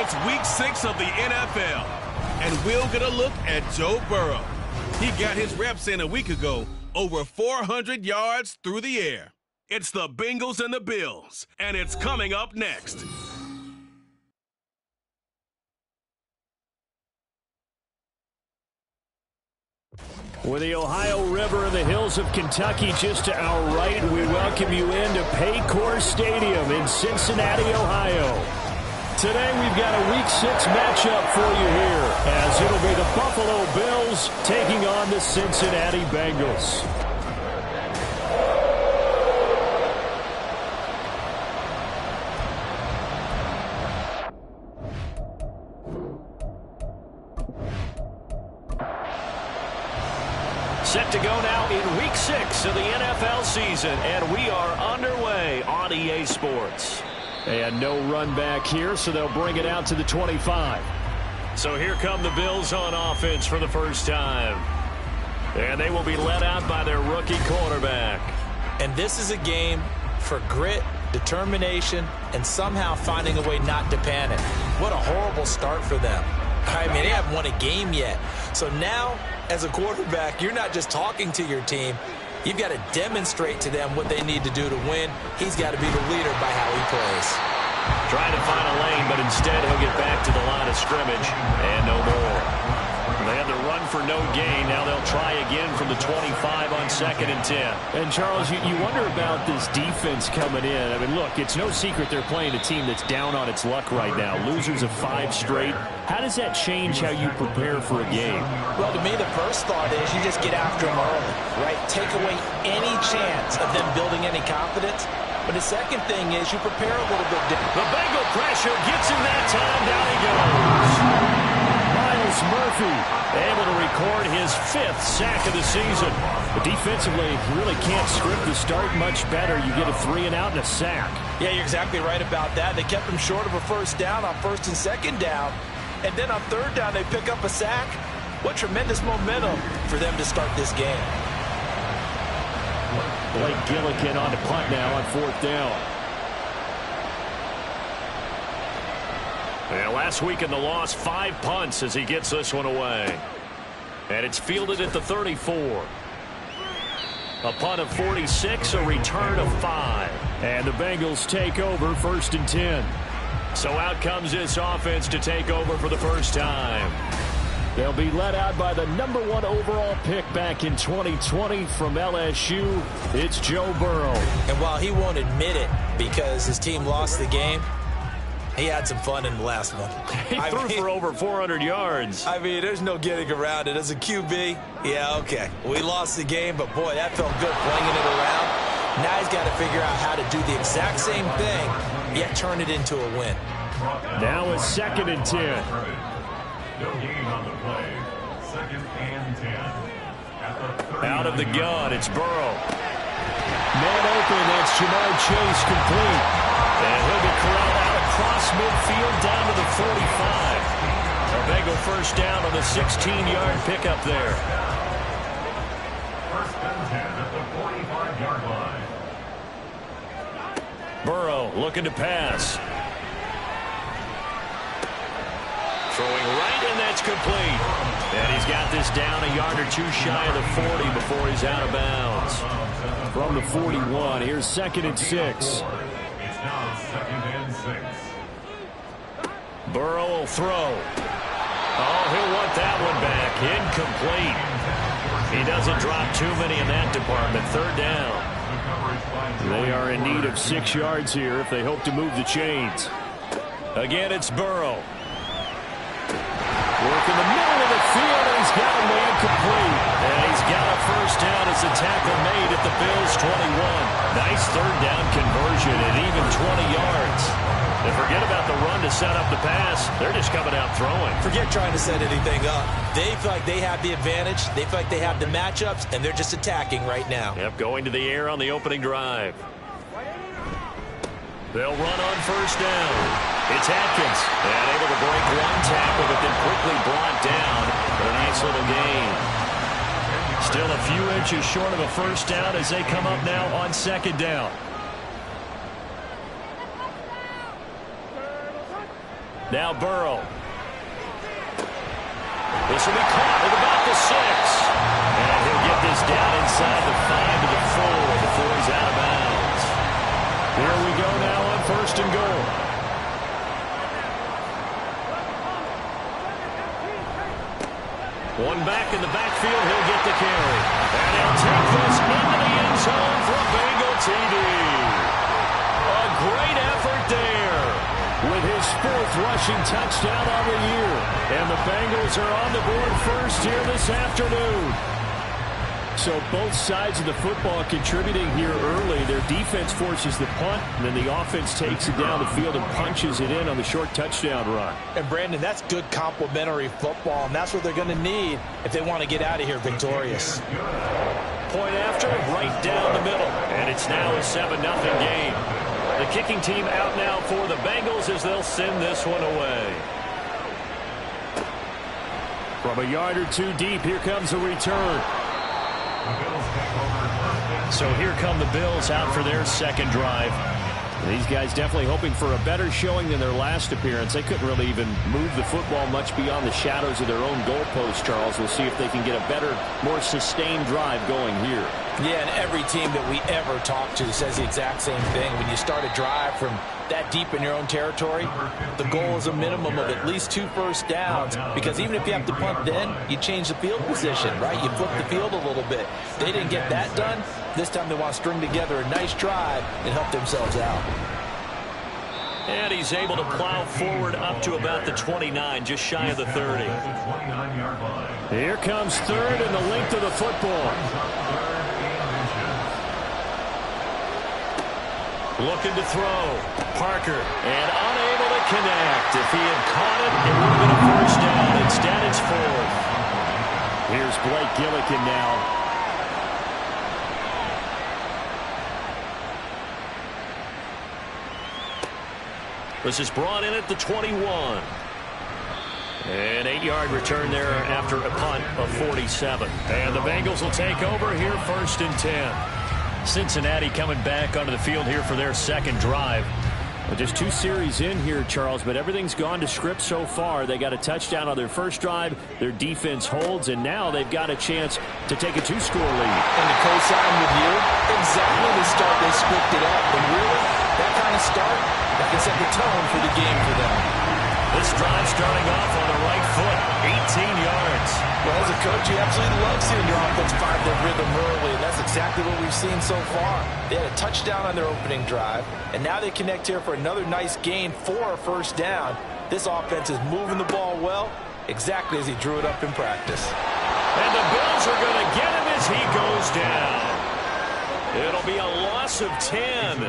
It's Week 6 of the NFL, and we'll get a look at Joe Burrow. He got his reps in a week ago, over 400 yards through the air. It's the Bengals and the Bills, and it's coming up next. With the Ohio River and the hills of Kentucky just to our right, we welcome you into Paycor Stadium in Cincinnati, Ohio. Today we've got a Week 6 matchup for you here, as it'll be the Buffalo Bills taking on the Cincinnati Bengals. Set to go now in Week 6 of the NFL season, and we are underway on EA Sports. And no run back here, so they'll bring it out to the 25. So here come the Bills on offense for the first time. And they will be led out by their rookie quarterback. And this is a game for grit, determination, and somehow finding a way not to panic. What a horrible start for them. I mean, they haven't won a game yet. So now, as a quarterback, you're not just talking to your team. You've got to demonstrate to them what they need to do to win. He's got to be the leader by how he plays. Trying to find a lane, but instead he'll get back to the line of scrimmage and no more. They had the run for no gain. Now they'll try again from the 25 on 2nd and 10. And, Charles, you wonder about this defense coming in. I mean, look, it's no secret they're playing a team that's down on its luck right now. Losers of 5 straight. How does that change how you prepare for a game? Well, to me, the first thought is you just get after them early, right? Take away any chance of them building any confidence. But the second thing is you prepare a little bit different. The Bengal pressure gets him that time. Down he goes. Myles Murphy able to record his 5th sack of the season. But defensively, you really can't script the start much better. You get a 3-and-out and a sack. Yeah, you're exactly right about that. They kept him short of a first down on 1st and 2nd down. And then on 3rd down, they pick up a sack. What tremendous momentum for them to start this game. Blake Gillikin on the punt now on 4th down. Yeah, last week in the loss, 5 punts as he gets this one away. And it's fielded at the 34. A punt of 46, a return of 5. And the Bengals take over 1st and 10. So out comes this offense to take over for the first time. They'll be led out by the #1 overall pick back in 2020 from LSU. It's Joe Burrow. And while he won't admit it because his team lost the game, he had some fun in the last one. He threw for over 400 yards. I mean, there's no getting around it. As a QB, yeah, okay. We lost the game, but boy, that felt good flinging it around. Now he's got to figure out how to do the exact same thing, yet turn it into a win. Now it's 2nd and 10. No gain on the play. 2nd and 10. Out of the gun, it's Burrow. Man open, that's Jamar Chase complete. And he'll be corralled out across midfield down to the 45. A Bengal first down on the 16-yard pickup there. 1st and 10 at the 45-yard line. Burrow looking to pass. Throwing right, and that's complete. And he's got this down a yard or two shy of the 40 before he's out of bounds. From the 41, here's 2nd and 6. It's now 2nd and 6. Burrow will throw. Oh, he'll want that one back. Incomplete. He doesn't drop too many in that department. 3rd down. They are in need of 6 yards here if they hope to move the chains. Again, it's Burrow. Work in the middle of the field, and he's got a man complete. And he's got a first down as the tackle made at the Bills' 21. Nice 3rd down conversion at even 20 yards. And forget about the run to set up the pass. They're just coming out throwing. Forget trying to set anything up. They feel like they have the advantage. They feel like they have the matchups, and they're just attacking right now. Yep, going to the air on the opening drive. They'll run on 1st down. It's Atkins, and able to break 1 tackle, but then quickly brought down for a nice little gain. Still a few inches short of a first down as they come up now on 2nd down. Now Burrow. This will be caught at about the 6. And he'll get this down inside the 5 to the 4 before he's out of bounds. Here we go now on 1st and goal. One back in the backfield, he'll get the carry. And he'll take this into the end zone for a Bengal TD. A great effort there with his 4th rushing touchdown on the year. And the Bengals are on the board first here this afternoon. So both sides of the football contributing here early. Their defense forces the punt, and then the offense takes it down the field and punches it in on the short touchdown run. And, Brandon, that's good complementary football, and that's what they're going to need if they want to get out of here victorious. Point after, right down the middle. And it's now a 7-0 game. The kicking team out now for the Bengals as they'll send this one away. From a yard or two deep, here comes a return. So here come the Bills out for their second drive. These guys definitely hoping for a better showing than their last appearance. They couldn't really even move the football much beyond the shadows of their own goalpost, Charles. We'll see if they can get a better, more sustained drive going here. Yeah, and every team that we ever talk to says the exact same thing. When you start a drive from that deep in your own territory, the goal is a minimum of at least 2 first downs, because even if you have to punt then, you change the field position, right? You flip the field a little bit. They didn't get that done. This time they want to string together a nice drive and help themselves out. And he's able to plow forward up to about the 29, just shy of the 30. Here comes 3rd and the length of the football. Looking to throw. Parker, and unable to connect. If he had caught it, it would have been a first down. Instead, it's 4th. Here's Blake Gillikin now. This is brought in at the 21. An 8-yard return there after a punt of 47. And the Bengals will take over here 1st and 10. Cincinnati coming back onto the field here for their second drive. Well, just 2 series in here, Charles, but everything's gone to script so far. They got a touchdown on their first drive. Their defense holds, and now they've got a chance to take a 2-score lead. And to co-sign with you, exactly the start they scripted up. And really, that kind of start, that can set the tone for the game for them. This drive starting off on the right foot, 18 yards. Well, as a coach, you absolutely love seeing your offense find their rhythm early, and that's exactly what we've seen so far. They had a touchdown on their opening drive, and now they connect here for another nice gain for a first down. This offense is moving the ball well, exactly as he drew it up in practice. And the Bills are going to get him as he goes down. It'll be a loss of 10,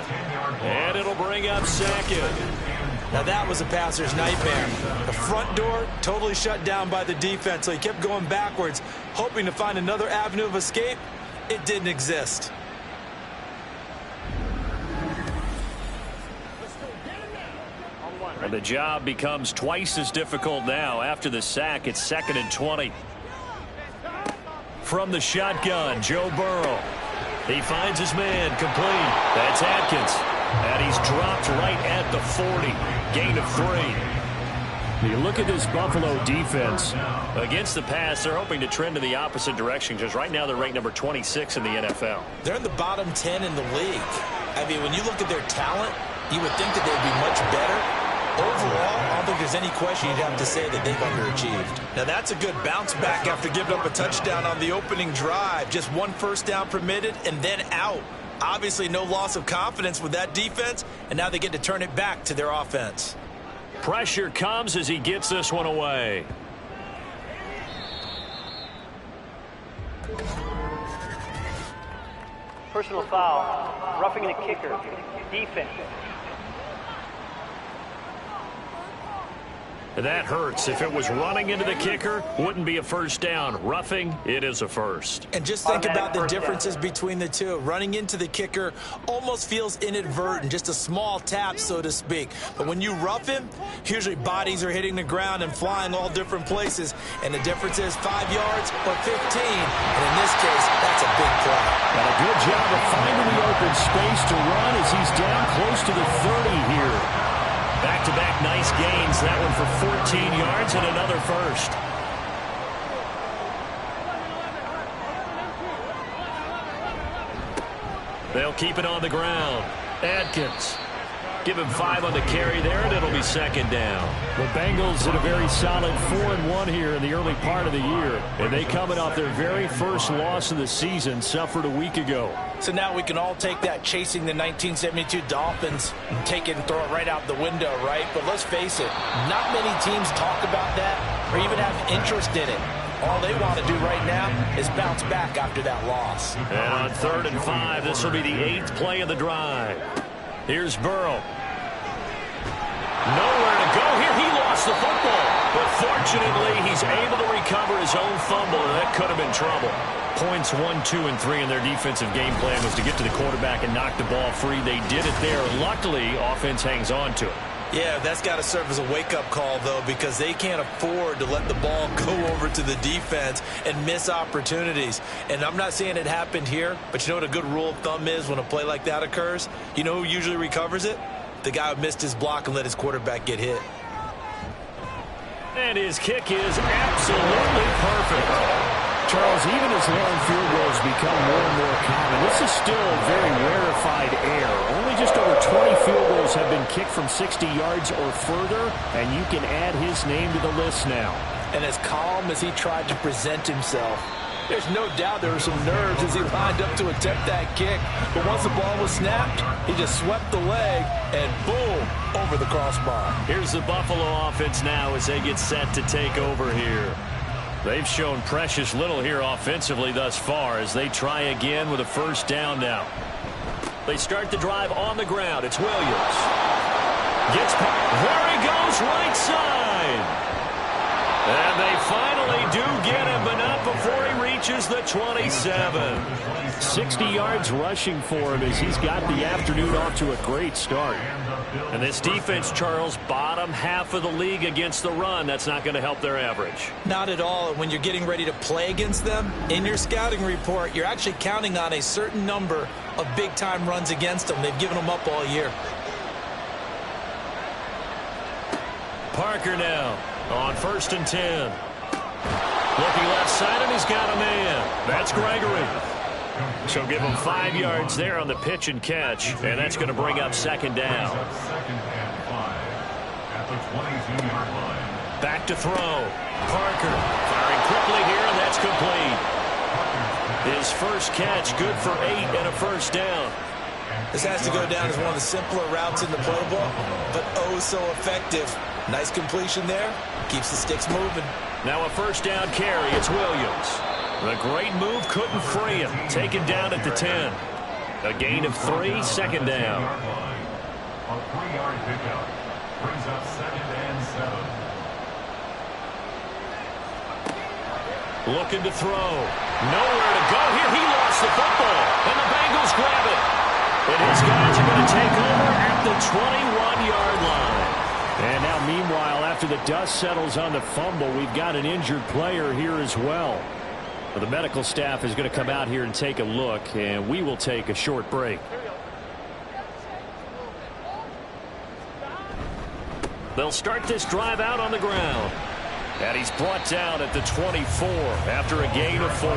and it'll bring up 2nd. Now that was a passer's nightmare. The front door totally shut down by the defense, so he kept going backwards, hoping to find another avenue of escape. It didn't exist. And the job becomes twice as difficult now. After the sack, it's 2nd and 20. From the shotgun, Joe Burrow. He finds his man complete. That's Atkins. And he's dropped right at the 40. Gain of 3. You look at this Buffalo defense. Against the pass, they're hoping to trend in the opposite direction, because right now they're ranked number 26 in the NFL. They're in the bottom 10 in the league. I mean, when you look at their talent, you would think that they'd be much better. Overall, I don't think there's any question you'd have to say that they've underachieved. Now, that's a good bounce back after giving up a touchdown on the opening drive. Just 1 first down permitted and then out. Obviously, no loss of confidence with that defense, and now they get to turn it back to their offense. Pressure comes as he gets this one away. Personal foul, roughing the kicker, defense. That hurts. If it was running into the kicker, wouldn't be a first down. Roughing, it is a first. And just think about the differences between the two. Running into the kicker almost feels inadvertent, just a small tap, so to speak. But when you rough him, usually bodies are hitting the ground and flying all different places. And the difference is 5 yards or 15. And in this case, that's a big play. Got a good job of finding the open space to run as he's down close to the 30 here. Back-to-back nice gains. That one for 14 yards and another first. They'll keep it on the ground. Adkins. Give him 5 on the carry there, and it'll be second down. The Bengals did a very solid 4-1 here in the early part of the year. And they coming off their very first loss of the season, suffered a week ago. So now we can all take that chasing the 1972 Dolphins and take it and throw it right out the window, right? But let's face it, not many teams talk about that or even have interest in it. All they want to do right now is bounce back after that loss. And on 3rd and 5, this will be the 8th play of the drive. Here's Burrow. Nowhere to go here. He lost the football. But fortunately, he's able to recover his own fumble, and that could have been trouble. Points 1, 2, and 3 in their defensive game plan was to get to the quarterback and knock the ball free. They did it there. Luckily, offense hangs on to it. Yeah, that's got to serve as a wake-up call, though, because they can't afford to let the ball go over to the defense and miss opportunities. And I'm not saying it happened here, but you know what a good rule of thumb is when a play like that occurs? You know who usually recovers it? The guy who missed his block and let his quarterback get hit. And his kick is absolutely perfect. Charles, even as long field goals become more and more common, this is still a very rarefied air. Only just over 20 field goals have been kicked from 60 yards or further, and you can add his name to the list now. And as calm as he tried to present himself, there's no doubt there were some nerves as he lined up to attempt that kick. But once the ball was snapped, he just swept the leg and boom, over the crossbar. Here's the Buffalo offense now as they get set to take over here. They've shown precious little here offensively thus far as they try again with a first down now. They start the drive on the ground. It's Williams. There he goes, right side. And they finally do get him, but not before he reaches the 27. 60 yards rushing for him as he's got the afternoon off to a great start. And this defense, Charles, bottom half of the league against the run. That's not going to help their average. Not at all. And when you're getting ready to play against them, in your scouting report, you're actually counting on a certain number of big-time runs against them. They've given them up all year. Parker now on 1st and 10. Looking left side, and he's got a man. That's Gregory. So give him 5 yards there on the pitch and catch, and that's going to bring up second down. Second and 5 at the 22-yard line. Back to throw. Parker firing quickly here, and that's complete. His first catch, good for 8 and a first down. This has to go down as one of the simpler routes in the playbook, but oh so effective. Nice completion there. Keeps the sticks moving. Now a first down carry. It's Williams. The great move couldn't free him. Taken down at the 10. A gain of 3, second down. A 3-yard pickup brings up 2nd and 7. Looking to throw. Nowhere to go here. He lost the football, and the Bengals grab it. And his guys are going to take over at the 21-yard line. And now, meanwhile, after the dust settles on the fumble, we've got an injured player here as well. Well, the medical staff is going to come out here and take a look, and we will take a short break. They'll start this drive out on the ground. And he's brought down at the 24 after a gain of 4.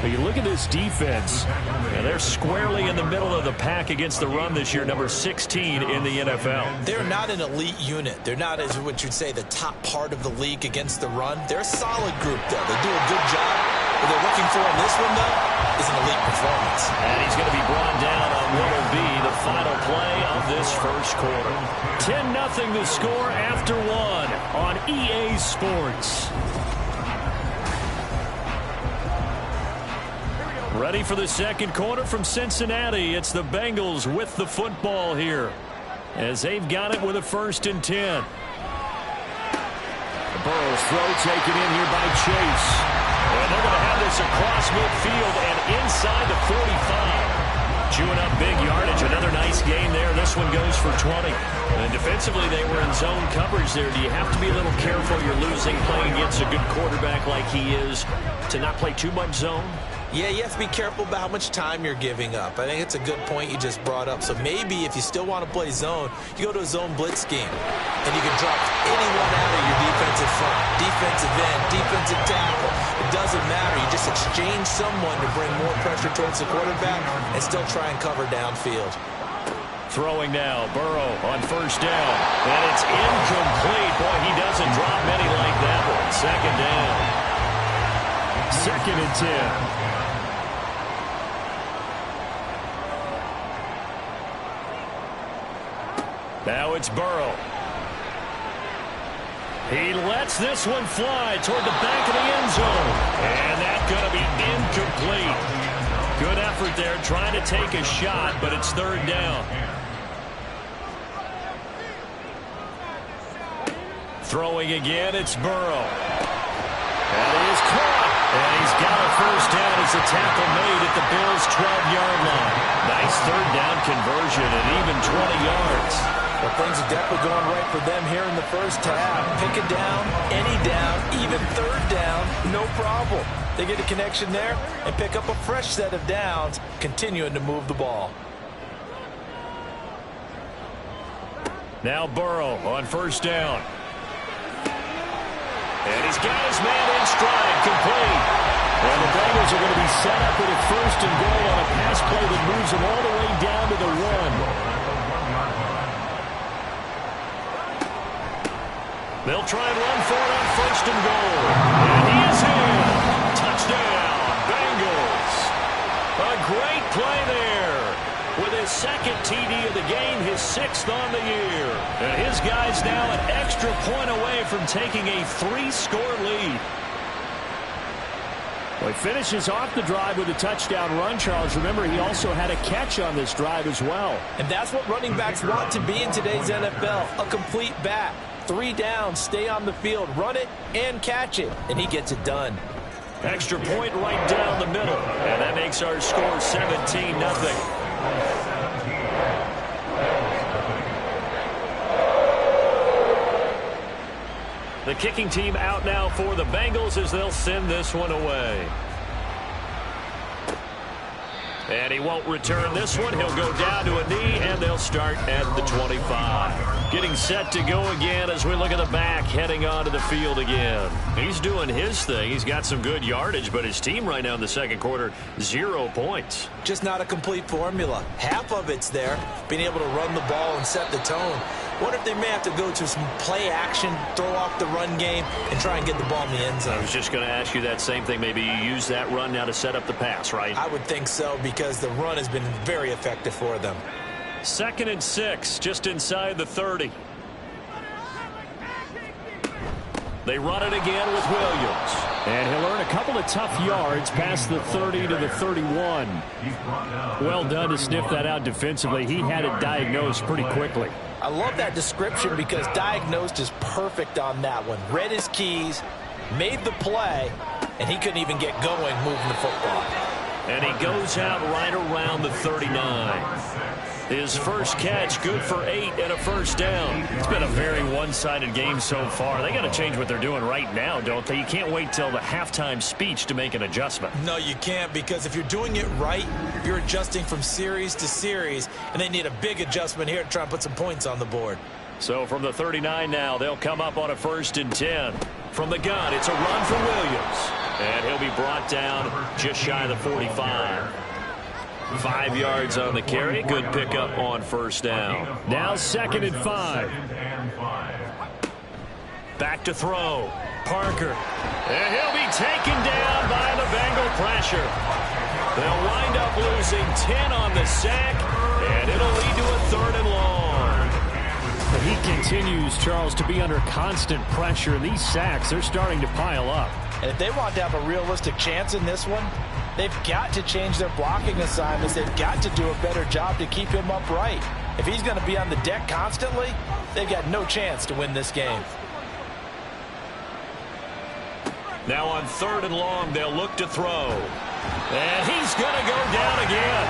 But you look at this defense. And they're squarely in the middle of the pack against the run this year, number 16 in the NFL. They're not an elite unit. They're not, as what you'd say, the top part of the league against the run. They're a solid group, though. They do a good job. What they're looking for in this one, though, is an elite performance. And he's going to be brought down on what will be the final play of this first quarter. 10-0 the score after 1 on EA Sports. Ready for the second quarter from Cincinnati. It's the Bengals with the football here as they've got it with a 1st and 10. Burrow's throw taken in here by Chase. And they're going to have this across midfield and inside the 45. Chewing up big yardage. Another nice game there. This one goes for 20. And defensively, they were in zone coverage there. Do you have to be a little careful? You're losing playing against a good quarterback like he is to not play too much zone? Yeah, you have to be careful about how much time you're giving up. I think it's a good point you just brought up. So maybe if you still want to play zone, you go to a zone blitz scheme. And you can drop anyone out of your defensive front, defensive end, defensive tackle. It doesn't matter. You just exchange someone to bring more pressure towards the quarterback and still try and cover downfield. Throwing now, Burrow on first down. And it's incomplete. Boy, he doesn't drop many like that one. Second down. 2nd and 10. Now it's Burrow. He lets this one fly toward the back of the end zone. And that's going to be incomplete. Good effort there trying to take a shot, but it's 3rd down. Throwing again, it's Burrow. And he is caught. And he's got a first down as a tackle made at the Bills' 12-yard line. Nice 3rd down conversion at even 20 yards. Well, things are definitely going right for them here in the first half. Pick it down, any down, even 3rd down, no problem. They get a connection there and pick up a fresh set of downs, continuing to move the ball. Now Burrow on first down. And he's got his man in stride, complete. And the Bengals are going to be set up with a 1st and goal on a pass play that moves them all the way down to the 1. They'll try and run for it on 1st and goal. And he is in. Touchdown, Bengals. A great play there. With his 2nd TD of the game, his 6th on the year. And his guy's now an extra point away from taking a 3-score lead. Well, he finishes off the drive with a touchdown run, Charles. Remember, he also had a catch on this drive as well. And that's what running backs want to be in today's NFL, a complete back. 3 downs, stay on the field, run it, and catch it. And he gets it done. Extra point right down the middle. And that makes our score 17-0. The kicking team out now for the Bengals as they'll send this one away. And he won't return this one. He'll go down to a knee, and they'll start at the 25. Getting set to go again as we look at the back, heading onto the field again. He's doing his thing. He's got some good yardage, but his team right now in the 2nd quarter, 0 points. Just not a complete formula. Half of it's there, being able to run the ball and set the tone. Wonder if they may have to go to some play action, throw off the run game, and try and get the ball in the end zone. I was just going to ask you that same thing. Maybe you use that run now to set up the pass, right? I would think so, because the run has been very effective for them. 2nd and 6, just inside the 30. They run it again with Williams. And he'll earn a couple of tough yards past the 30 to the 31. Well done to sniff that out defensively. He had it diagnosed pretty quickly. I love that description because diagnosed is perfect on that one. Read his keys, made the play, and he couldn't even get going moving the football. And he goes out right around the 39. His first catch, good for 8 and a first down. It's been a very one-sided game so far. They got to change what they're doing right now, don't they? You can't wait till the halftime speech to make an adjustment. No, you can't, because if you're doing it right, you're adjusting from series to series, and they need a big adjustment here to try and put some points on the board. So from the 39 now, they'll come up on a 1st and 10. From the gun, it's a run for Williams. And he'll be brought down just shy of the 45. 5 yards on the carry. Good pickup on first down. Now 2nd and 5. Back to throw. Parker. And he'll be taken down by the Bengal pressure. They'll wind up losing 10 on the sack, and it'll lead to a 3rd and long. He continues, Charles, to be under constant pressure. These sacks, they're starting to pile up. And if they want to have a realistic chance in this one, they've got to change their blocking assignments. They've got to do a better job to keep him upright. If he's going to be on the deck constantly, they've got no chance to win this game. Now on 3rd and long, they'll look to throw. And he's going to go down again.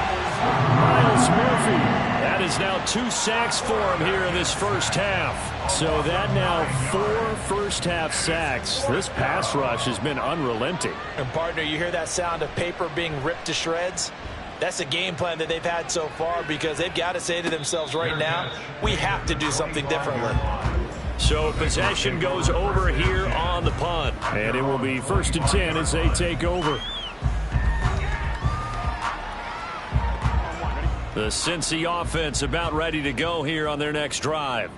Myles Murphy. That is now 2 sacks for him here in this first half. So that now 4 first-half sacks. This pass rush has been unrelenting. And, partner, you hear that sound of paper being ripped to shreds? That's a game plan that they've had so far because they've got to say to themselves right now, we have to do something differently. So possession goes over here on the punt. And it will be 1st and 10 as they take over. The Cincy offense about ready to go here on their next drive.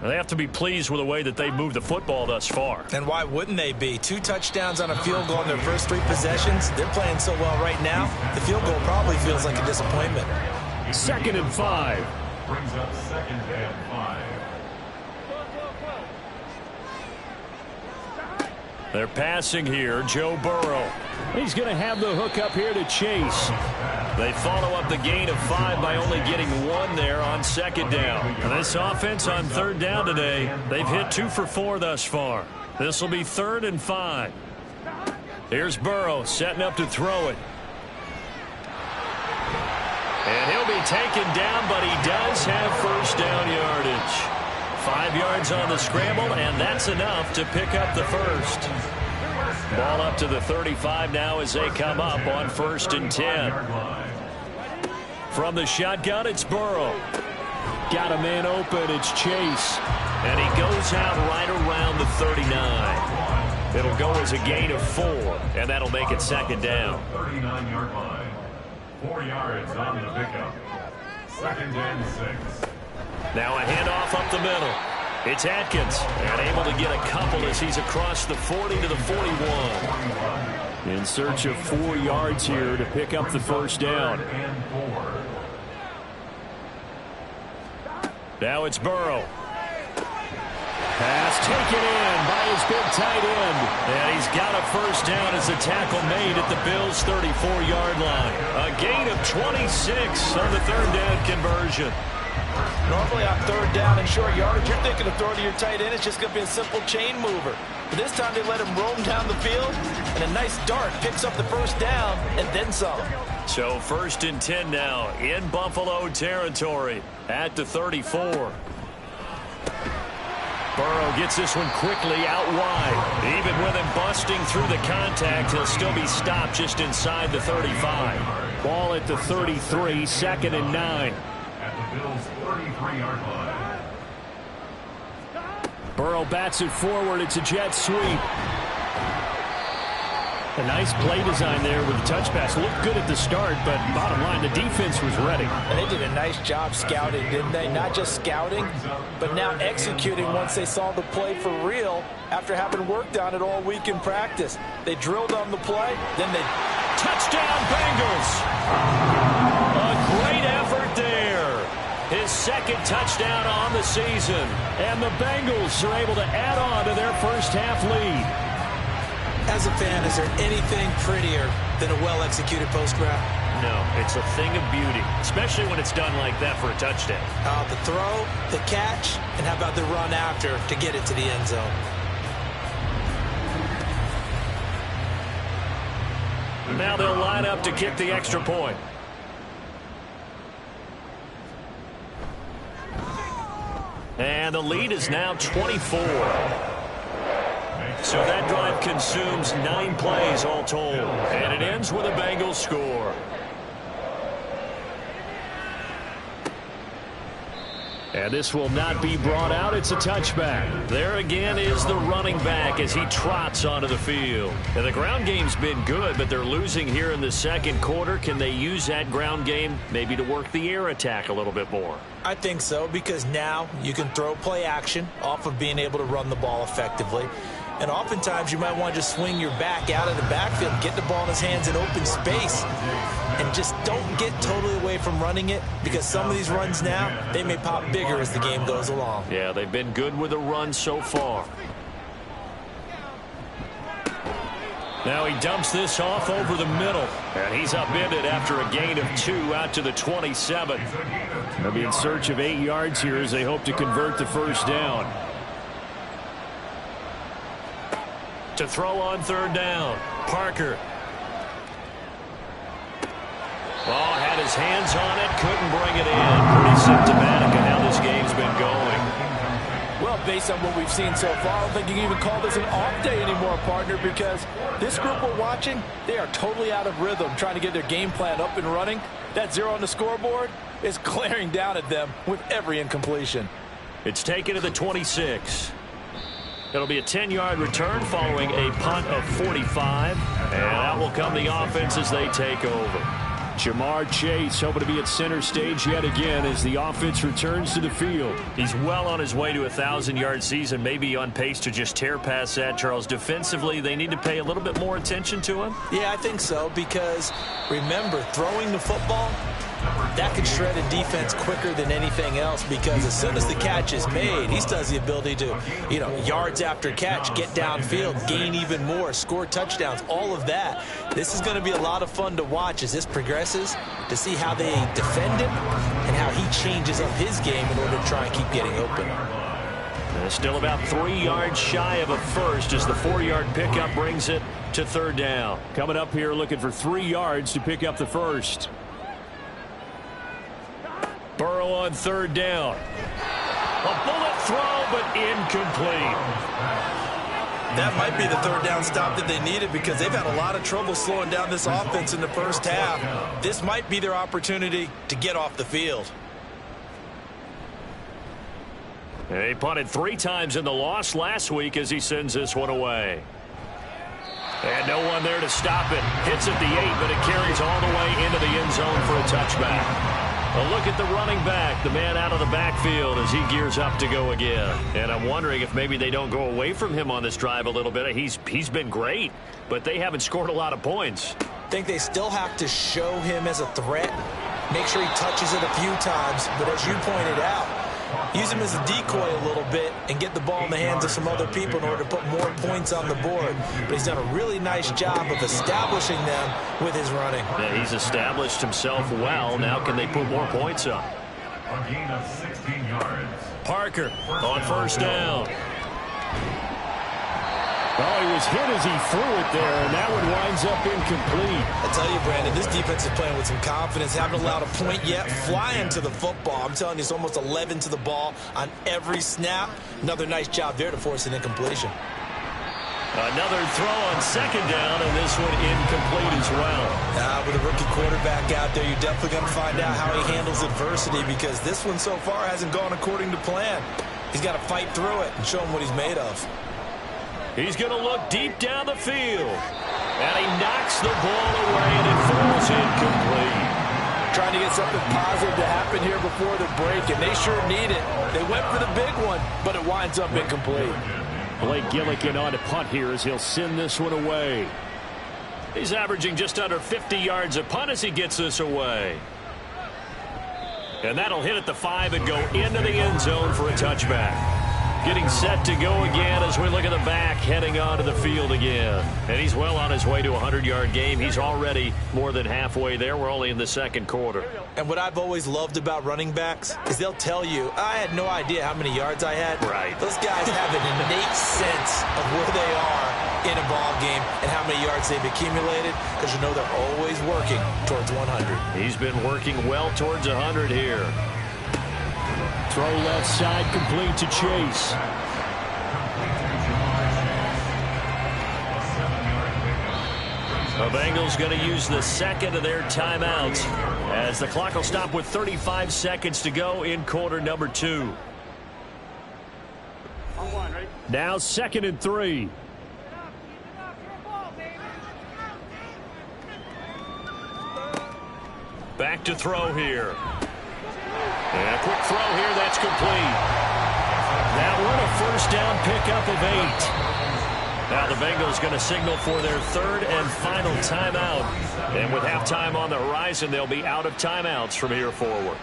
They have to be pleased with the way that they moved the football thus far. And why wouldn't they be? 2 touchdowns on a field goal in their first 3 possessions. They're playing so well right now, the field goal probably feels like a disappointment. 2nd and 5. Brings up 2nd and 5. They're passing here, Joe Burrow. He's going to have the hook up here to Chase. They follow up the gain of 5 by only getting 1 there on 2nd down. And this offense on 3rd down today, they've hit 2 for 4 thus far. This will be 3rd and 5. Here's Burrow setting up to throw it. And he'll be taken down, but he does have 1st down yardage. 5 yards on the scramble, and that's enough to pick up the 1st. Ball up to the 35 now as they come up on 1st and 10. From the shotgun, it's Burrow. Got a man open. It's Chase. And he goes out right around the 39. It'll go as a gain of 4, and that'll make it 2nd down. 39-yard line. 4 yards on the pickup. 2nd and 6. Now a handoff up the middle. It's Atkins, and able to get a couple as he's across the 40 to the 41. In search of 4 yards here to pick up the 1st down. Now it's Burrow. Pass taken in by his big tight end. And he's got a 1st down as the tackle made at the Bills' 34-yard line. A gain of 26 on the 3rd down conversion. Normally on 3rd down and short yardage, you're thinking of throwing to your tight end. It's just going to be a simple chain mover. But this time they let him roam down the field, and a nice dart picks up the 1st down and then some. So 1st and 10 now in Buffalo territory at the 34. Burrow gets this one quickly out wide. Even with him busting through the contact, he'll still be stopped just inside the 35. Ball at the 33, 2nd and 9. At the Bills' 33-yard line. Burrow bats it forward. It's a jet sweep. A nice play design there with the touch pass. Looked good at the start, but bottom line, the defense was ready. And they did a nice job scouting, didn't they? Not just scouting, but now executing once they saw the play for real after having worked on it all week in practice. They drilled on the play, then they... Touchdown, Bengals! A great effort there. His 2nd touchdown on the season. And the Bengals are able to add on to their first half lead. As a fan, is there anything prettier than a well-executed post route? No, it's a thing of beauty, especially when it's done like that for a touchdown. The throw, the catch, and how about the run after to get it to the end zone? Now they'll line up to kick the extra point. And the lead is now 24. So that drive consumes 9 plays all told. And it ends with a Bengals score. And this will not be brought out. It's a touchback. There again is the running back as he trots onto the field. And the ground game's been good, but they're losing here in the 2nd quarter. Can they use that ground game maybe to work the air attack a little bit more? I think so, because now you can throw play action off of being able to run the ball effectively. And oftentimes you might want to just swing your back out of the backfield, get the ball in his hands in open space, and just don't get totally away from running it, because some of these runs now, they may pop bigger as the game goes along. Yeah, they've been good with the run so far. Now he dumps this off over the middle, and he's upended after a gain of 2 out to the 27. They'll be in search of 8 yards here as they hope to convert the 1st down. To throw on 3rd down, Parker. Ball had his his hands on it, couldn't bring it in. Pretty symptomatic of how this game's been going. Well, based on what we've seen so far, I don't think you can even call this an off day anymore, partner, because this group we're watching, they are totally out of rhythm, trying to get their game plan up and running. That 0 on the scoreboard is glaring down at them with every incompletion. It's taken to the 26. It'll be a 10-yard return following a punt of 45, and that will come the offense as they take over. Ja'Marr Chase hoping to be at center stage yet again as the offense returns to the field. He's well on his way to a 1,000-yard season, maybe on pace to just tear past that, Charles. Defensively, they need to pay a little bit more attention to him. Yeah, I think so, because remember, throwing the football, that could shred a defense quicker than anything else, because as soon as the catch is made, he still has the ability to, yards after catch, get downfield, gain even more, score touchdowns, all of that. This is going to be a lot of fun to watch as this progresses, to see how they defend him and how he changes up his game in order to try and keep getting open. And still about 3 yards shy of a first as the 4-yard pickup brings it to third down. Coming up here looking for 3 yards to pick up the first. Burrow on third down. A bullet throw, but incomplete. That might be the third down stop that they needed, because they've had a lot of trouble slowing down this offense in the first half. This might be their opportunity to get off the field. He punted 3 times in the loss last week as he sends this one away. And no one there to stop it. Hits at the 8, but it carries all the way into the end zone for a touchback. A look at the running back, the man out of the backfield as he gears up to go again. And I'm wondering if maybe they don't go away from him on this drive a little bit. He's been great, but they haven't scored a lot of points. I think they still have to show him as a threat, make sure he touches it a few times, but as you pointed out, use him as a decoy a little bit and get the ball in the hands of some other people in order to put more points on the board. But he's done a really nice job of establishing them with his running. Yeah, he's established himself well. Now can they put more points up? A gain of 16 yards. Parker on first down. Well, he was hit as he threw it there, and that one winds up incomplete. I tell you, Brandon, this defense is playing with some confidence. Haven't allowed a point yet. Flying to the football. I'm telling you, it's almost 11 to the ball on every snap. Another nice job there to force an incompletion. Another throw on second down, and this one incomplete as well. With a rookie quarterback out there, you're definitely going to find out how he handles adversity, because this one so far hasn't gone according to plan. He's got to fight through it and show him what he's made of. He's going to look deep down the field. And he knocks the ball away, and it falls incomplete. Trying to get something positive to happen here before the break, and they sure need it. They went for the big one, but it winds up incomplete. Blake Gillikin on to punt here as he'll send this one away. He's averaging just under 50 yards a punt as he gets this away. And that'll hit at the 5 and go into the end zone for a touchback. Getting set to go again as we look at the back, heading onto the field again. And he's well on his way to a 100-yard game. He's already more than halfway there. We're only in the second quarter. And what I've always loved about running backs is they'll tell you, I had no idea how many yards I had. Right. Those guys have an innate sense of where they are in a ball game and how many yards they've accumulated, because you know they're always working towards 100. He's been working well towards 100 here. Throw left side complete to Chase. The Bengals going to use the second of their timeouts as the clock will stop with 35 seconds to go in quarter number 2. Now 2nd and 3. Back to throw here. And a quick throw here, that's complete. That one a first down pickup of 8. Now the Bengals going to signal for their 3rd and final timeout. And with halftime on the horizon, they'll be out of timeouts from here forward.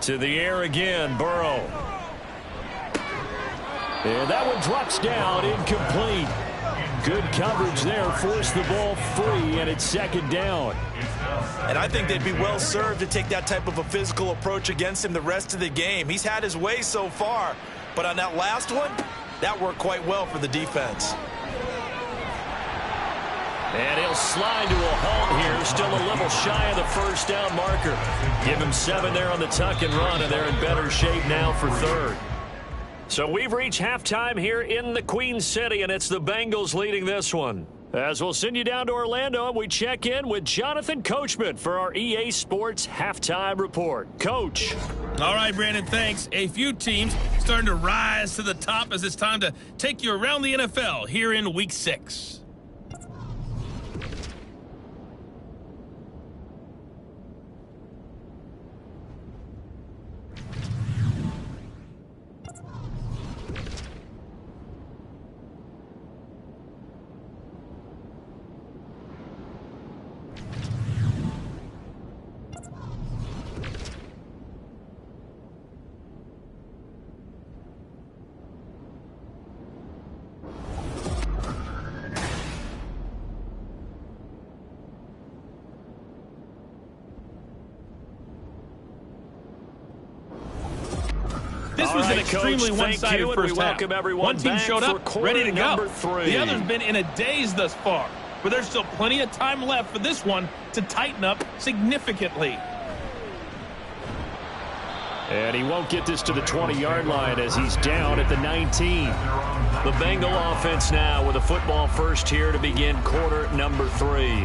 To the air again, Burrow. And that one drops down, incomplete. Good coverage there, forced the ball free, and it's 2nd down. And I think they'd be well served to take that type of a physical approach against him the rest of the game. He's had his way so far, but on that last one, That worked quite well for the defense. And he'll slide to a halt here, still a little shy of the first down marker. Give him 7 there on the tuck and run, and they're in better shape now for third. So we've reached halftime here in the Queen City, and it's the Bengals leading this one. As we'll send you down to Orlando, and we check in with Jonathan Coachman for our EA Sports Halftime Report. Coach. All right, Brandon, thanks. A few teams starting to rise to the top as it's time to take you around the NFL here in Week 6. This was an extremely one-sided first half. One team showed up, ready to go. The other's been in a daze thus far, but there's still plenty of time left for this one to tighten up significantly. And he won't get this to the 20-yard line as he's down at the 19. The Bengal offense now with a football first here to begin quarter number 3.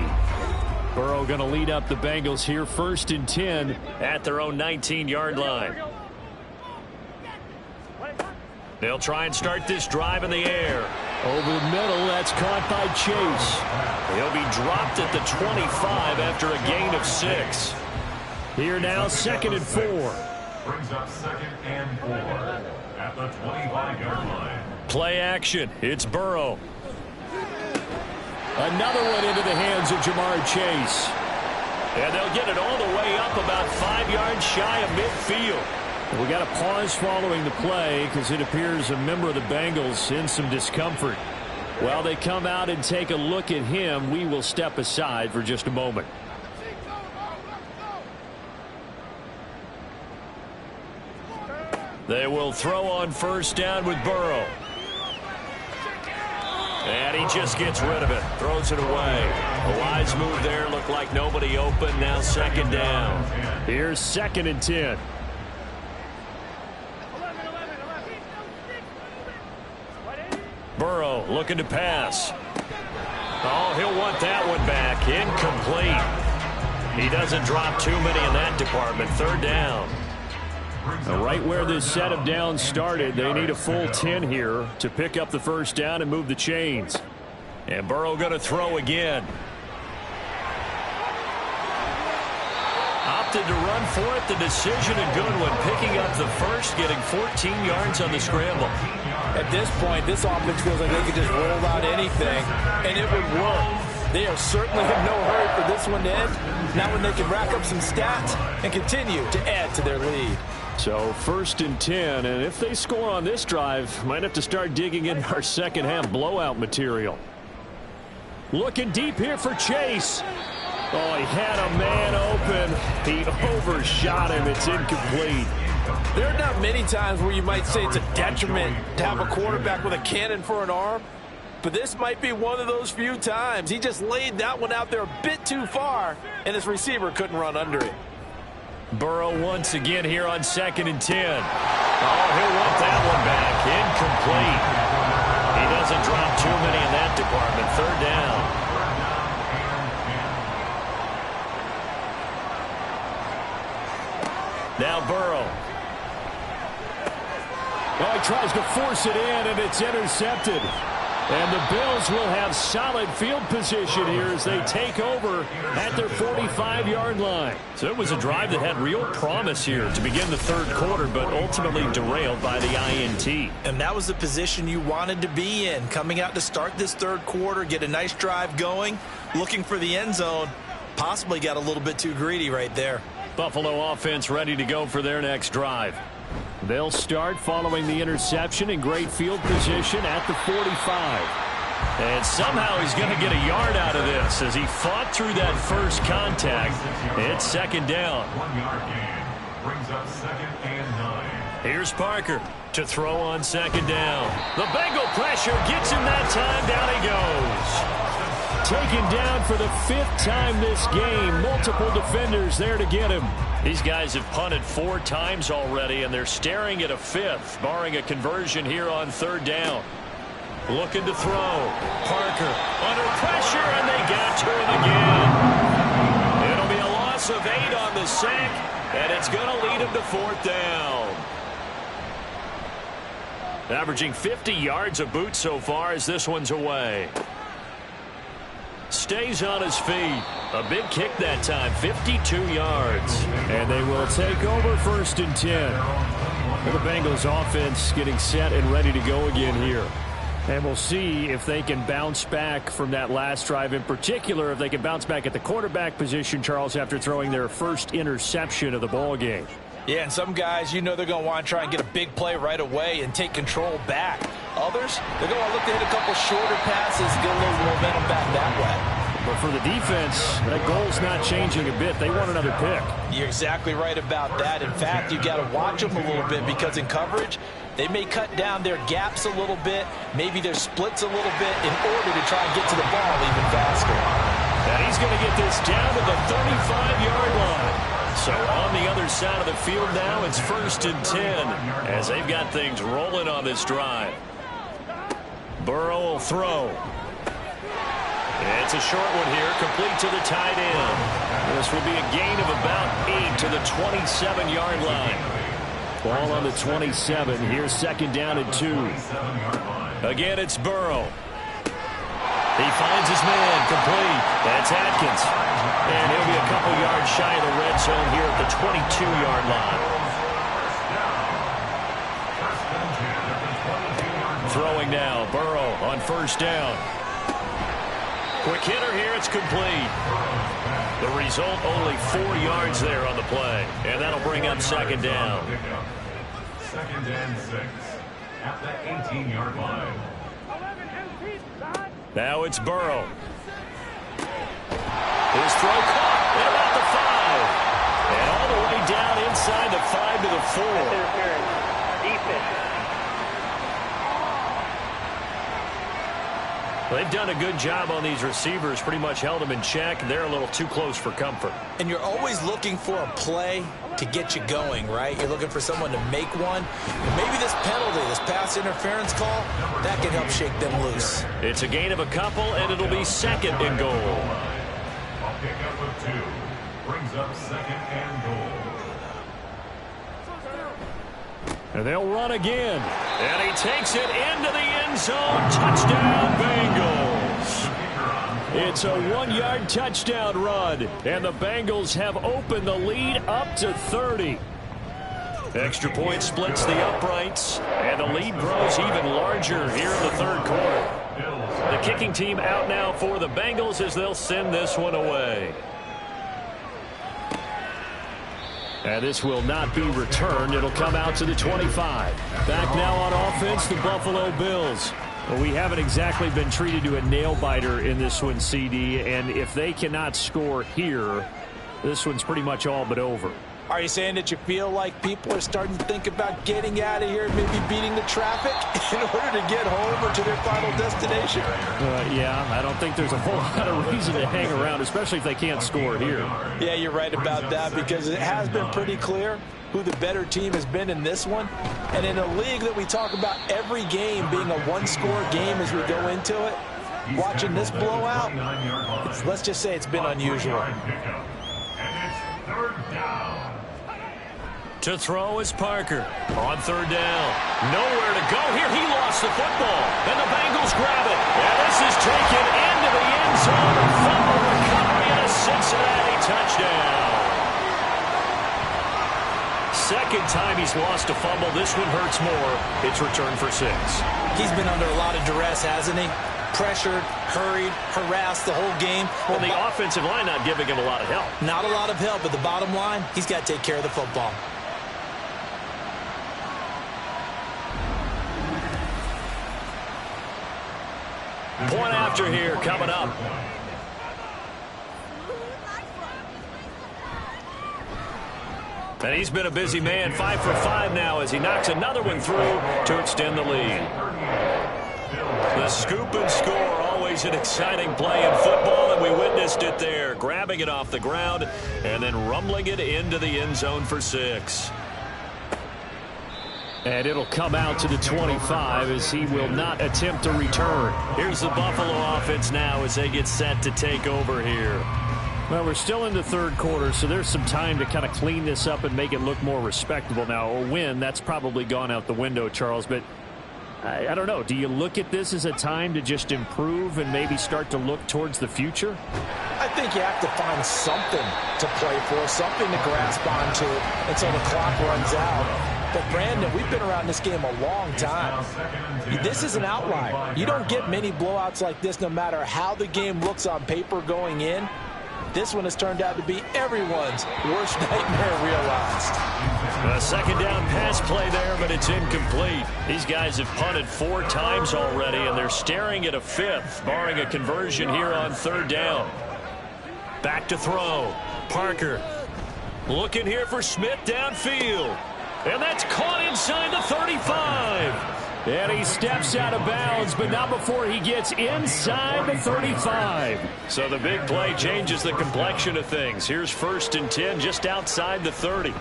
Burrow going to lead up the Bengals here, 1st and 10 at their own 19-yard line. They'll try and start this drive in the air. Over the middle, that's caught by Chase. He'll be dropped at the 25 after a gain of 6. Here now, 2nd and 4. Brings up 2nd and 4 at the 25-yard line. Play action. It's Burrow. Another one into the hands of Jamar Chase. And they'll get it all the way up about 5 yards shy of midfield. We got a pause following the play because it appears a member of the Bengals in some discomfort. While they come out and take a look at him, we will step aside for just a moment. They will throw on first down with Burrow. And he just gets rid of it. Throws it away. A wise move there. Looked like nobody open. Now 2nd down. Here's 2nd and 10. Burrow looking to pass. Oh, he'll want that one back. Incomplete. He doesn't drop too many in that department. 3rd down. Right where this set of downs started, they need a full 10 here to pick up the first down and move the chains. And Burrow going to throw again. Opted to run for it. The decision a good one. Picking up the first, getting 14 yards on the scramble. At this point, this offense feels like they could just roll out anything, and it would work. They are certainly in no hurry for this one to end. Now when they can rack up some stats and continue to add to their lead. So 1st and 10, and if they score on this drive, might have to start digging in our second half blowout material. Looking deep here for Chase. Oh, he had a man open. He overshot him. It's incomplete. There are not many times where you might say it's a detriment to have a quarterback with a cannon for an arm, but this might be one of those few times. He just laid that one out there a bit too far, and his receiver couldn't run under it. Burrow once again here on 2nd and 10. Oh, he'll want that one back. Incomplete. He doesn't drop too many in that department. 3rd down. Now Burrow. Oh, he tries to force it in, and it's intercepted. And the Bills will have solid field position here as they take over at their 45-yard line. So it was a drive that had real promise here to begin the 3rd quarter, but ultimately derailed by the INT. And that was the position you wanted to be in, coming out to start this 3rd quarter, get a nice drive going, looking for the end zone. Possibly got a little bit too greedy right there. Buffalo offense ready to go for their next drive. They'll start following the interception in great field position at the 45. And somehow he's going to get a yard out of this as he fought through that first contact. It's 2nd down. 1 yard gain brings up 2nd and 9. Here's Parker to throw on second down. The Bengal pressure gets him that time. Down he goes. Taken down for the 5th time this game. Multiple defenders there to get him. These guys have punted 4 times already, and they're staring at a 5th, barring a conversion here on 3rd down. Looking to throw. Parker under pressure, and they got to him again. It'll be a loss of 8 on the sack, and it's going to lead him to 4th down. Averaging 50 yards a boot so far as this one's away. Stays on his feet. A big kick that time, 52 yards. And they will take over 1st and 10. The Bengals offense getting set and ready to go again here. And we'll see if they can bounce back from that last drive. In particular, if they can bounce back at the quarterback position, Charles, after throwing their first interception of the ball game. Yeah, and some guys, you know they're going to want to try and get a big play right away and take control back. Others, they're going to look to hit a couple shorter passes, get a little momentum back that way. But for the defense, that goal's not changing a bit. They want another pick. You're exactly right about that. In fact, you've got to watch them a little bit because in coverage, they may cut down their gaps a little bit, maybe their splits a little bit in order to try and get to the ball even faster. And he's going to get this down to the 35-yard line. So on the other side of the field now, it's 1st and 10 as they've got things rolling on this drive. Burrow will throw. It's a short one here, complete to the tight end. This will be a gain of about 8 to the 27-yard line. Ball on the 27. Here's 2nd down and 2. Again, it's Burrow. He finds his man, complete. That's Atkins. And he'll be a couple yards shy of the red zone here at the 22-yard line. Throwing now, Burrow on 1st down. Quick hitter here, it's complete. The result, only 4 yards there on the play. And that'll bring up 2nd down. 2nd and 6 at the 18-yard line. Now it's Burrow. His throw caught at about the 5. And all the way down inside the 5 to the 4. Defense. They've done a good job on these receivers, pretty much held them in check. They're a little too close for comfort. And you're always looking for a play to get you going, right? You're looking for someone to make one. And maybe this penalty, this pass interference call, that can help shake them loose. It's a gain of a couple, and it'll be 2nd and goal. A pickup of 2 brings up 2nd and goal. And they'll run again. And he takes it into the end zone. Touchdown, Bengals. It's a 1-yard touchdown run. And the Bengals have opened the lead up to 30. Extra point splits the uprights. And the lead grows even larger here in the 3rd quarter. The kicking team out now for the Bengals as they'll send this one away. And this will not be returned. It'll come out to the 25. Back now on offense, the Buffalo Bills. Well, we haven't exactly been treated to a nail-biter in this one, CD. And if they cannot score here, this one's pretty much all but over. Are you saying that you feel like people are starting to think about getting out of here, maybe beating the traffic in order to get home or to their final destination? Yeah, I don't think there's a whole lot of reason to hang around, especially if they can't score here. Yeah, you're right about that because it has been pretty clear who the better team has been in this one. And in a league that we talk about every game being a one-score game as we go into it, watching this blowout, let's just say it's been unusual. And it's 3rd down. To throw is Parker on 3rd down. Nowhere to go here. He lost the football. And the Bengals grab it. And this is taken into the end zone. A fumble recovery and a Cincinnati touchdown. 2nd time he's lost a fumble. This one hurts more. It's returned for 6. He's been under a lot of duress, hasn't he? Pressured, hurried, harassed the whole game. Well, the offensive line not giving him a lot of help. Not a lot of help, but the bottom line, he's got to take care of the football. Point after here coming up. And he's been a busy man, 5 for 5 now as he knocks another one through to extend the lead. The scoop and score, always an exciting play in football, and we witnessed it there, grabbing it off the ground and then rumbling it into the end zone for 6. And it'll come out to the 25 as he will not attempt to return. Here's the Buffalo offense now as they get set to take over here. Well, we're still in the third quarter, so there's some time to kind of clean this up and make it look more respectable now. A win, that's probably gone out the window, Charles, but I don't know. Do you look at this as a time to just improve and maybe start to look towards the future? I think you have to find something to play for, something to grasp onto until the clock runs out. But, Brandon, we've been around this game a long time. This is an outlier. You don't get many blowouts like this no matter how the game looks on paper going in. This one has turned out to be everyone's worst nightmare realized. A second down pass play there, but it's incomplete. These guys have punted 4 times already, and they're staring at a 5th, barring a conversion here on 3rd down. Back to throw. Parker looking here for Smith downfield. And that's caught inside the 35. And he steps out of bounds, but not before he gets inside the 35. So the big play changes the complexion of things. Here's 1st and 10 just outside the 30.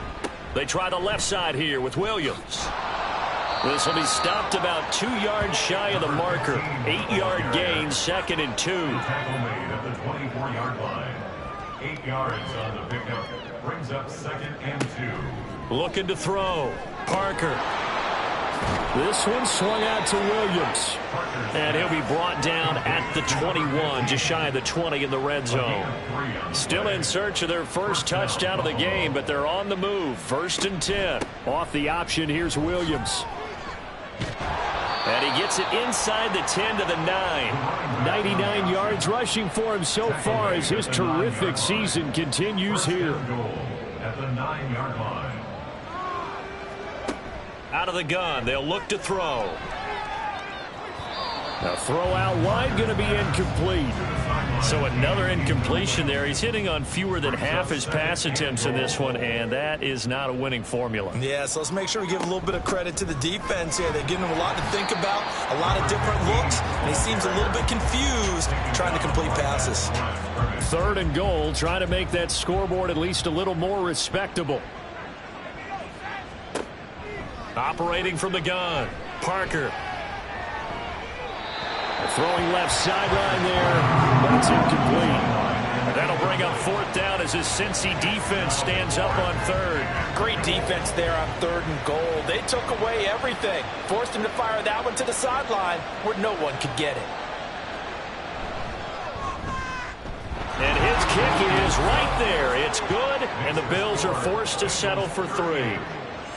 They try the left side here with Williams. This will be stopped about 2 yards shy of the marker. 8-yard gain, 2nd and 2. Tackle made at the 24-yard line. 8 yards on the pickup. Brings up 2nd and 2. Looking to throw. Parker. This one swung out to Williams. And he'll be brought down at the 21, just shy of the 20 in the red zone. Still in search of their first touchdown of the game, but they're on the move. 1st and 10. Off the option, here's Williams. And he gets it inside the 10 to the 9. 99 yards rushing for him so far as his terrific season continues here. At the 9-yard line. Out of the gun, they'll look to throw. A throw out wide, going to be incomplete. So another incompletion there. He's hitting on fewer than half his pass attempts in this one, and that is not a winning formula. Yeah, so let's make sure we give a little bit of credit to the defense here. They're giving him a lot to think about, a lot of different looks, and he seems a little bit confused trying to complete passes. 3rd and goal, trying to make that scoreboard at least a little more respectable. Operating from the gun, Parker. Throwing left sideline there, but it's incomplete. That'll bring up 4th down as his Cincy defense stands up on 3rd. Great defense there on 3rd and goal. They took away everything. Forced him to fire that one to the sideline where no one could get it. And his kick is right there. It's good, and the Bills are forced to settle for 3.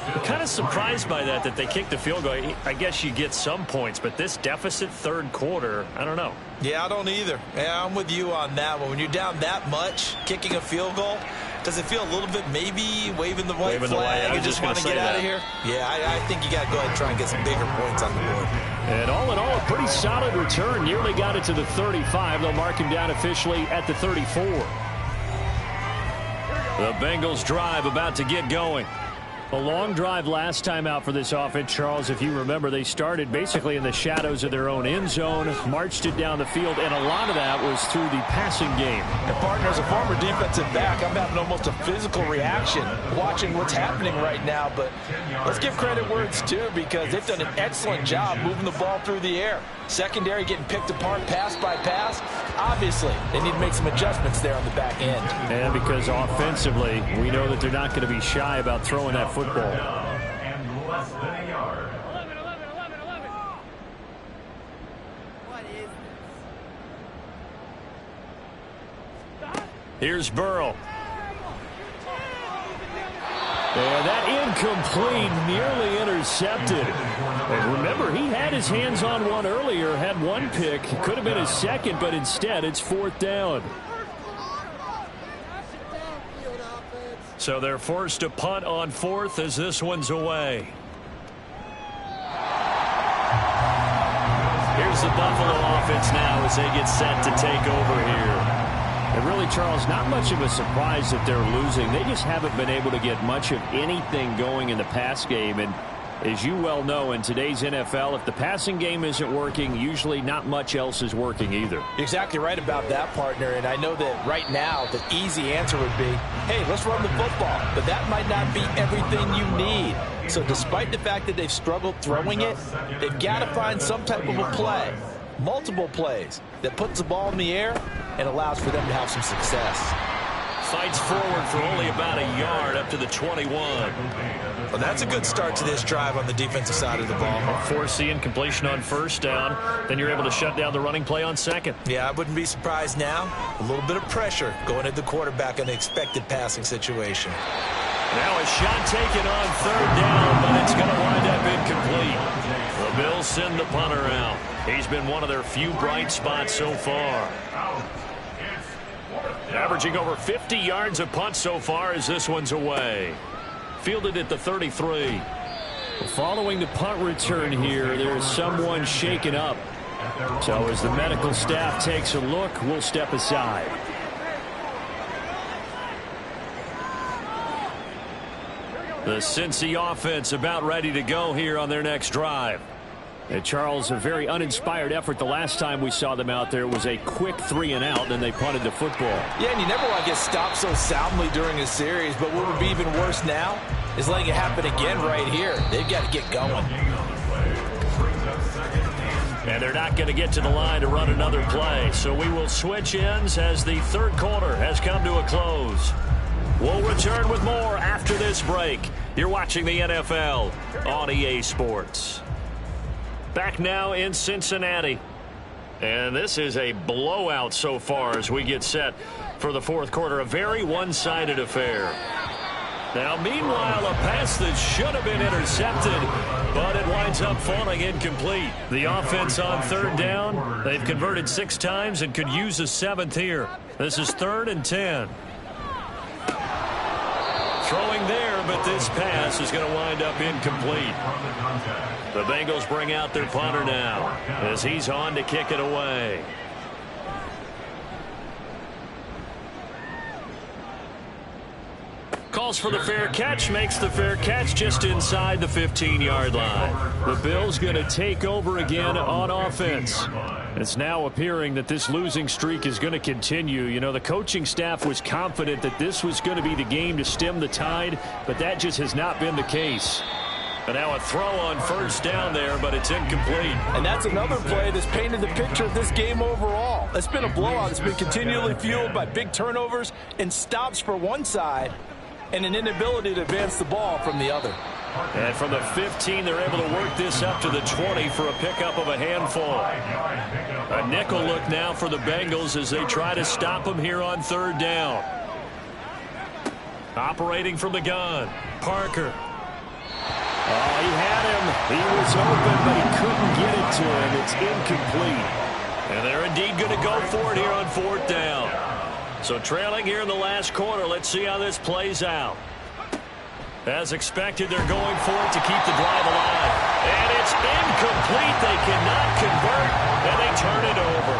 I'm kind of surprised by that they kicked the field goal. I guess you get some points, but this deficit 3rd quarter, I don't know. Yeah, I don't either. Yeah, I'm with you on that one. When you're down that much, kicking a field goal, does it feel a little bit maybe waving the white flag and just want to get out of here? Yeah, I think you got to go ahead and try and get some bigger points on the board. And all in all, a pretty solid return. Nearly got it to the 35. They'll mark him down officially at the 34. The Bengals drive about to get going. A long drive last time out for this offense, Charles. If you remember, they started basically in the shadows of their own end zone, marched it down the field, and a lot of that was through the passing game. And, partner, as a former defensive back, I'm having almost a physical reaction watching what's happening right now. But let's give credit where it's due because they've done an excellent job moving the ball through the air. Secondary getting picked apart pass by pass. Obviously, they need to make some adjustments there on the back end. And because offensively, we know that they're not going to be shy about throwing that football. And less than a yard. 11. What is this? Here's Burrow. And that incomplete, nearly intercepted. And remember, he had his hands on one earlier, had one pick. It could have been his second, but instead it's 4th down. So they're forced to punt on 4th as this one's away. Here's the Buffalo offense now as they get set to take over here. And really, Charles, not much of a surprise that they're losing. They just haven't been able to get much of anything going in the pass game. And as you well know, in today's NFL, if the passing game isn't working, usually not much else is working either. You're exactly right about that, partner. And I know that right now the easy answer would be, hey, let's run the football. But that might not be everything you need. So despite the fact that they've struggled throwing it, they've got to find some type of a play, multiple plays, that puts the ball in the air and allows for them to have some success. Fights forward for only about a yard up to the 21. Well, that's a good start to this drive on the defensive side of the ball. Force the incompletion on first down. Then you're able to shut down the running play on second. Yeah, I wouldn't be surprised now. A little bit of pressure going at the quarterback in the expected passing situation. Now a shot taken on third down, but it's going to wind up incomplete. The Bills send the punter out. He's been one of their few bright spots so far. Averaging over 50 yards a punt so far as this one's away. Fielded at the 33. Following the punt return here, there's someone shaken up. So as the medical staff takes a look, we'll step aside. The Cincy offense about ready to go here on their next drive. And Charles, a very uninspired effort. The last time we saw them out there was a quick 3-and-out, and they punted the football. Yeah, and you never want to get stopped so soundly during a series, but what would be even worse now is letting it happen again right here. They've got to get going. And they're not going to get to the line to run another play, so we will switch ends as the third quarter has come to a close. We'll return with more after this break. You're watching the NFL on EA Sports. Back now in Cincinnati. And this is a blowout so far as we get set for the fourth quarter. A very one-sided affair. Now, meanwhile, a pass that should have been intercepted, but it winds up falling incomplete. The offense on third down, they've converted 6 times and could use a 7th here. This is 3rd and 10. Throwing there, but this pass is going to wind up incomplete. The Bengals bring out their punter now as he's on to kick it away. Calls for the fair catch, makes the fair catch just inside the 15-yard line. The Bills going to take over again on offense. It's now appearing that this losing streak is going to continue. You know, the coaching staff was confident that this was going to be the game to stem the tide, but that just has not been the case. And now a throw on first down there, but it's incomplete. And that's another play that's painted the picture of this game overall. It's been a blowout. It's been continually fueled by big turnovers and stops for one side and an inability to advance the ball from the other. And from the 15, they're able to work this up to the 20 for a pickup of a handful. A nickel look now for the Bengals as they try to stop them here on third down. Operating from the gun, Parker. Oh, he had him. He was open, but he couldn't get it to him. It's incomplete. And they're indeed going to go for it here on fourth down. So trailing here in the last quarter, let's see how this plays out. As expected, they're going for it to keep the drive alive. And it's incomplete. They cannot convert, and they turn it over.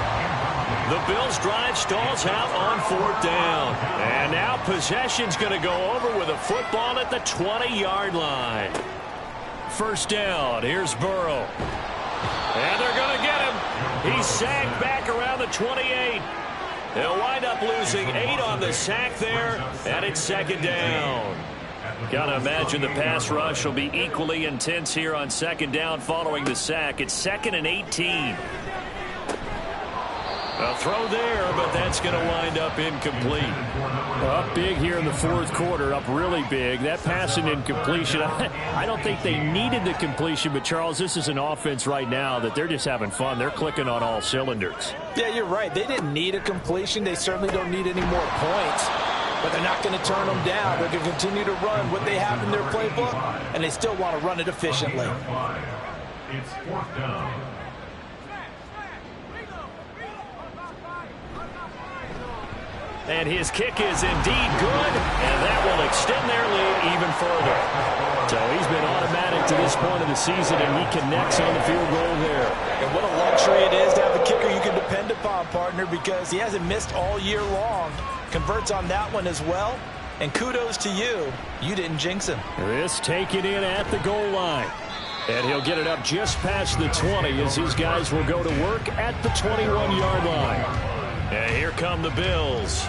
The Bills' drive stalls out on fourth down. And now possession's going to go over with a football at the 20-yard line. First down. Here's Burrow. And they're going to get him. He's sacked back around the 28. They'll wind up losing 8 on the sack there, and it's second down. Got to imagine the pass rush will be equally intense here on second down following the sack. It's 2nd and 18. A throw there, but that's going to wind up incomplete. Up big here in the fourth quarter, up really big. That pass and incompletion, I don't think they needed the completion, but Charles, this is an offense right now that they're just having fun. They're clicking on all cylinders. Yeah, you're right. They didn't need a completion. They certainly don't need any more points, but they're not going to turn them down. They're going to continue to run what they have in their playbook, and they still want to run it efficiently. It's fourth down. And his kick is indeed good, and that will extend their lead even further. So he's been automatically get to this point of the season, and he connects on the field goal there. And what a luxury it is to have a kicker you can depend upon, partner, because he hasn't missed all year long. Converts on that one as well. And kudos to you. You didn't jinx him. This taken in at the goal line. And he'll get it up just past the 20 as his guys will go to work at the 21-yard line. And here come the Bills.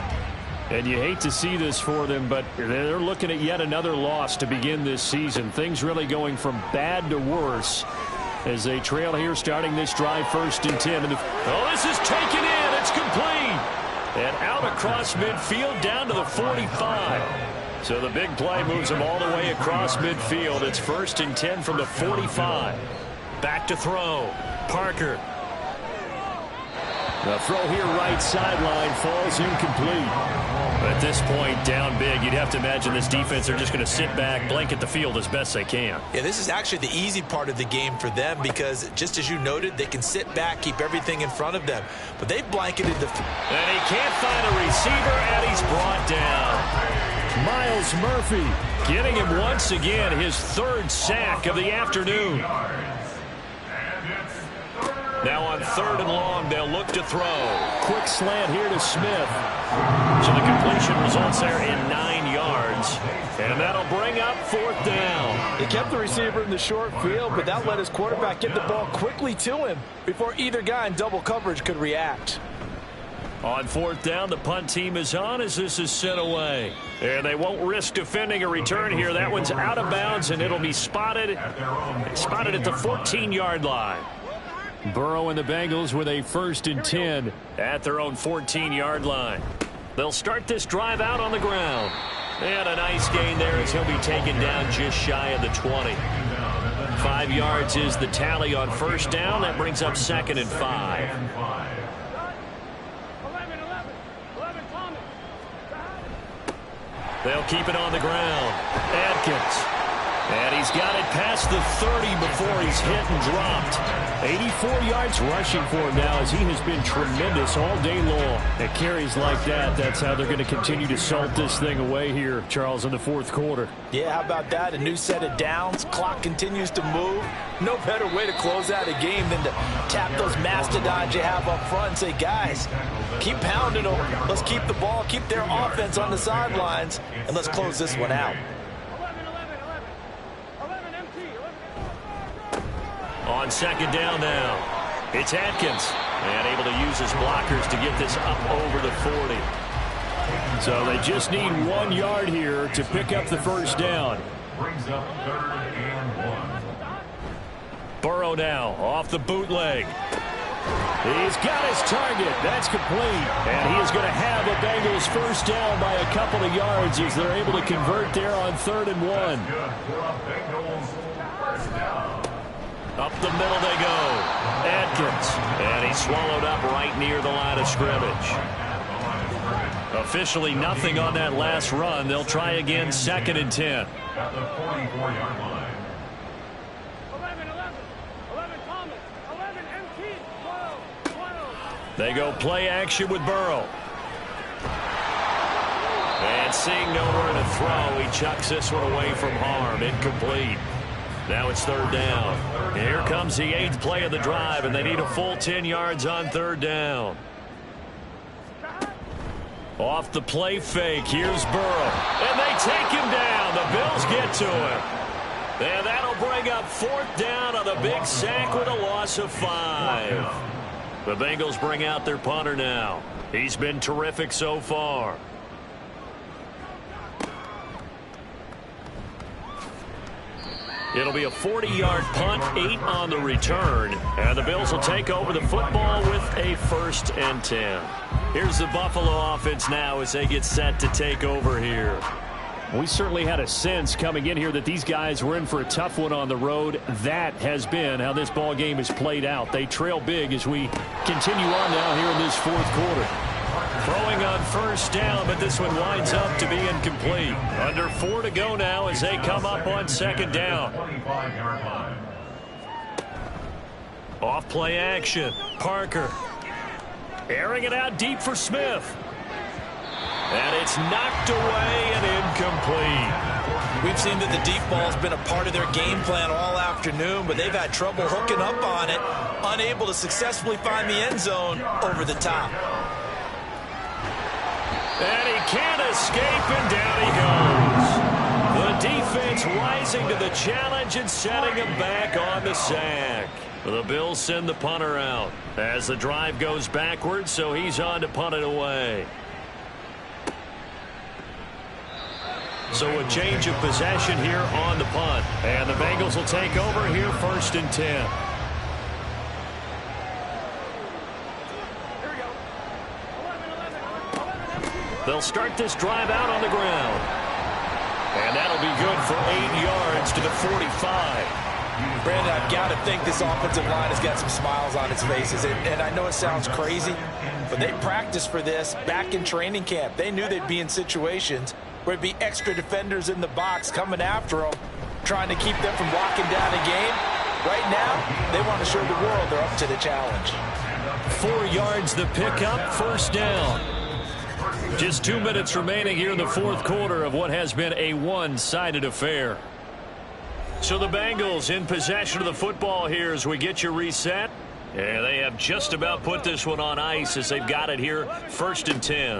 And you hate to see this for them, but they're looking at yet another loss to begin this season. Things really going from bad to worse as they trail here starting this drive 1st and 10. Oh, this is taken in. It's complete. And out across midfield down to the 45. So the big play moves them all the way across midfield. It's 1st and 10 from the 45. Back to throw. Parker. The throw here right sideline falls incomplete. At this point, down big, you'd have to imagine this defense are just going to sit back, blanket the field as best they can. Yeah, this is actually the easy part of the game for them because, just as you noted, they can sit back, keep everything in front of them. But they've blanketed the... And he can't find a receiver, and he's brought down. Myles Murphy getting him once again, his 3rd sack of the afternoon. Now on 3rd and long, they'll look to throw. Quick slant here to Smith. So the completion results there in 9 yards. And that'll bring up 4th down. He kept the receiver in the short field, but that let his quarterback get the ball quickly to him before either guy in double coverage could react. On 4th down, the punt team is on as this is sent away. And they won't risk defending a return here. That one's out of bounds, and it'll be spotted at the 14-yard line. Burrow and the Bengals with a 1st and 10 at their own 14-yard line. They'll start this drive out on the ground. And a nice gain there as he'll be taken down just shy of the 20. 5 yards is the tally on 1st down. That brings up 2nd and 5. 11, Thomas. They'll keep it on the ground. Adkins. And he's got it past the 30 before he's hit and dropped. 84 yards rushing for him now as he has been tremendous all day long. At carries like that, that's how they're going to continue to salt this thing away here, Charles, in the 4th quarter. Yeah, how about that? A new set of downs. Clock continues to move. No better way to close out a game than to tap those mastodons you have up front and say, guys, keep pounding them. Let's keep the ball, keep their offense on the sidelines, and let's close this one out. On 2nd down now, it's Atkins. And able to use his blockers to get this up over the 40. So they just need 1 yard here to pick up the 1st down. Brings up 3rd and 1. Burrow now off the bootleg. He's got his target. That's complete. And he is going to have the Bengals 1st down by a couple of yards as they're able to convert there on 3rd and 1. Up the middle they go. Atkins. And he's swallowed up right near the line of scrimmage. Officially nothing on that last run. They'll try again 2nd and 10. At the 44-yard line. 11, Thomas. 11, MT. 12. They go play action with Burrow. And seeing nowhere to throw, he chucks this one away from harm. Incomplete. Now it's 3rd down. Here comes the 8th play of the drive, and they need a full 10 yards on 3rd down. Off the play fake, here's Burrow. And they take him down. The Bills get to him. And that'll bring up 4th down on the big sack with a loss of 5. The Bengals bring out their punter now. He's been terrific so far. It'll be a 40-yard punt, 8 on the return. And the Bills will take over the football with a 1st and 10. Here's the Buffalo offense now as they get set to take over here. We certainly had a sense coming in here that these guys were in for a tough one on the road. That has been how this ball game has played out. They trail big as we continue on now here in this 4th quarter. Throwing on 1st down, but this one winds up to be incomplete. Under 4 to go now as they come up on 2nd down. Off play action. Parker. Airing it out deep for Smith. And it's knocked away and incomplete. We've seen that the deep ball's been a part of their game plan all afternoon, but they've had trouble hooking up on it, unable to successfully find the end zone over the top. And he can't escape, and down he goes. The defense rising to the challenge and setting him back on the sack. The Bills send the punter out as the drive goes backwards, so he's on to punt it away. So a change of possession here on the punt. And the Bengals will take over here 1st and 10. They'll start this drive out on the ground. And that'll be good for 8 yards to the 45. Brandon, I've got to think this offensive line has got some smiles on its faces. And I know it sounds crazy, but they practiced for this back in training camp. They knew they'd be in situations where it'd be extra defenders in the box coming after them, trying to keep them from locking down a game. Right now, they want to show the world they're up to the challenge. 4 yards the pickup, 1st down. Just 2 minutes remaining here in the 4th quarter of what has been a one-sided affair. So the Bengals in possession of the football here as we get you reset. Yeah, they have just about put this one on ice as they've got it here 1st and 10.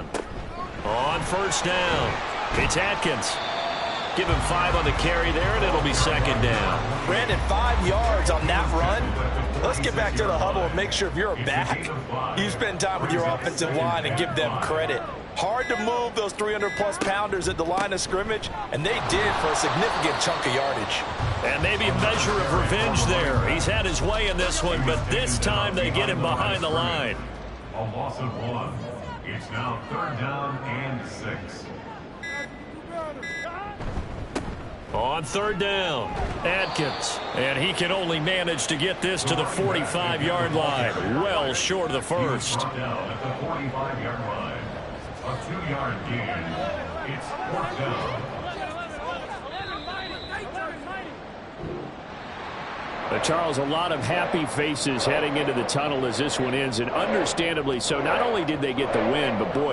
On 1st down, it's Atkins. Give him 5 on the carry there, and it'll be 2nd down. Brandon, 5 yards on that run. Let's get back to the huddle and make sure if you're a back, you spend time with your offensive line and give them credit. Hard to move those 300-plus pounders at the line of scrimmage, and they did for a significant chunk of yardage. And maybe a measure of revenge there. He's had his way in this one, but this time they get him behind the line. A loss of 1. It's now 3rd down and 6. On 3rd down, Atkins. And he can only manage to get this to the 45-yard line. Well short of the first. Down at the 45-yard line. A 2-yard gain. It's 4th down. Charles, a lot of happy faces heading into the tunnel as this one ends, and understandably so. Not only did they get the win, but boy,